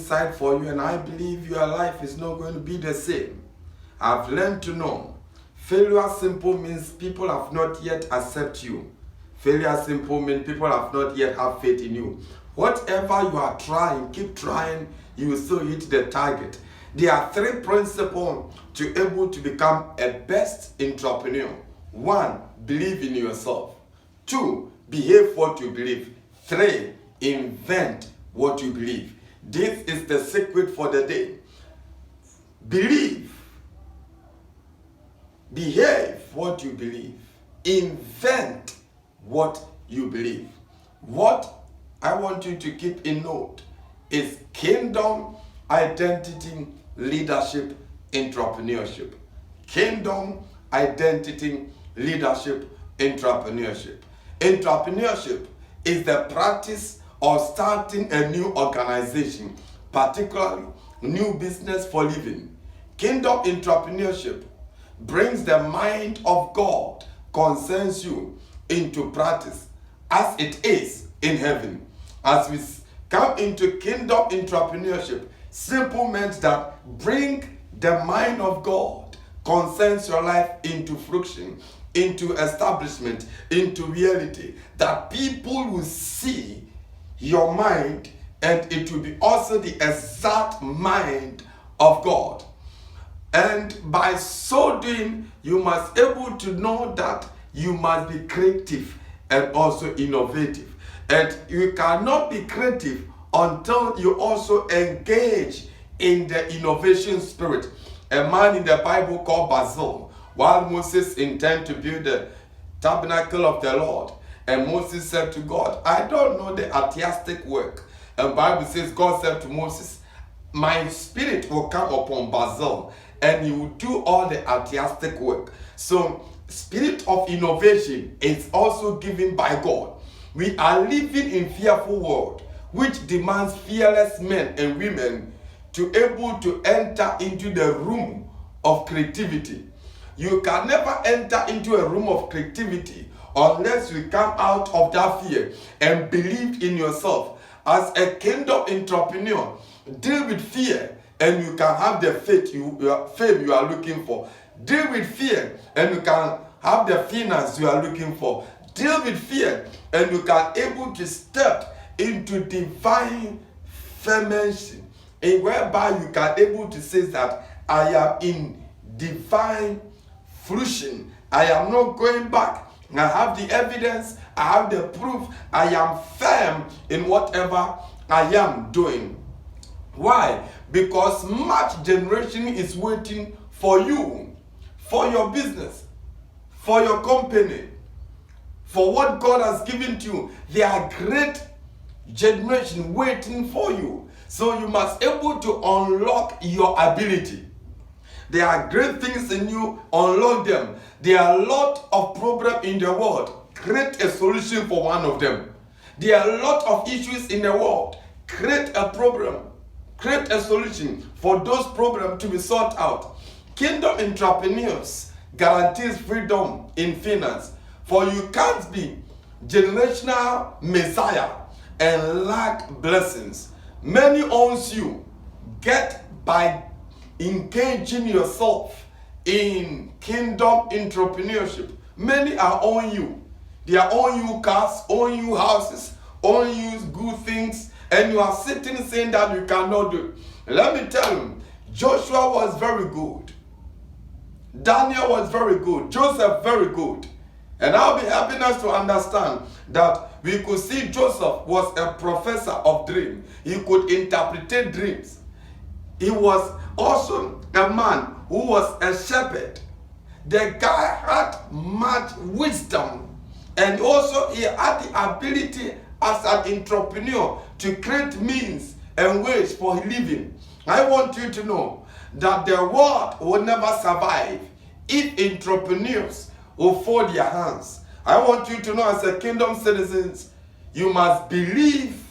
Inside for you, and I believe your life is not going to be the same. I've learned to know failure simple means people have not yet accept you. Failure simple means people have not yet have faith in you. Whatever you are trying, keep trying, you will still hit the target. There are three principles to able to become a best entrepreneur. 1, believe in yourself. 2, behave what you believe. 3, invent what you believe. This is the secret for the day. Believe. Behave what you believe. Invent what you believe. What I want you to keep in note is kingdom identity leadership entrepreneurship. Kingdom identity leadership entrepreneurship. Entrepreneurship is the practice of starting a new organization, particularly new business for living. Kingdom entrepreneurship brings the mind of God concerns you into practice as it is in heaven. As we come into kingdom entrepreneurship, simple means that bring the mind of God concerns your life into fruition, into establishment, into reality, that people will see your mind and it will be also the exact mind of God. And by so doing, you must able to know that you must be creative and also innovative. And you cannot be creative until you also engage in the innovation spirit. A man in the Bible called Basil, while Moses intended to build the tabernacle of the Lord, and Moses said to God, I don't know the artistic work. And Bible says, God said to Moses, my spirit will come upon Basil and he will do all the artistic work. So spirit of innovation is also given by God. We are living in fearful world which demands fearless men and women to able to enter into the room of creativity. You can never enter into a room of creativity unless you come out of that fear and believe in yourself. As a kingdom entrepreneur, deal with fear and you can have the faith fame you are looking for. Deal with fear and you can have the finance you are looking for. Deal with fear and you can able to step into divine formation, in whereby you can able to say that I am in divine fruition. I am not going back. I have the evidence, I have the proof, I am firm in whatever I am doing. Why? Because much generation is waiting for you, for your business, for your company, for what God has given to you. There are great generation waiting for you. So you must able to unlock your ability. There are great things in you, unlock them. There are a lot of problems in the world. Create a solution for one of them. There are a lot of issues in the world. Create a problem. Create a solution for those problems to be sorted out. Kingdom entrepreneurs guarantees freedom in finance. For you can't be generational messiah and lack blessings. Many owns you get by engaging yourself in kingdom entrepreneurship. Many are on you. They are on you cars, on you houses, on you good things, and you are sitting saying that you cannot do it. Let me tell you, Joshua was very good. Daniel was very good. Joseph very good. And I'll be helping us to understand that we could see Joseph was a professor of dreams. He could interpret dreams. He was also a man who was a shepherd. The guy had much wisdom, and also he had the ability as an entrepreneur to create means and ways for living. I want you to know that the world will never survive if entrepreneurs will fold their hands. I want you to know, as a kingdom citizens, you must believe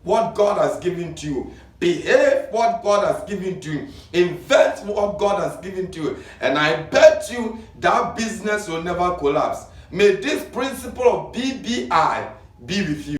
what God has given to you. Behave what God has given to you. Invest what God has given to you. And I bet you that business will never collapse. May this principle of BBI be with you.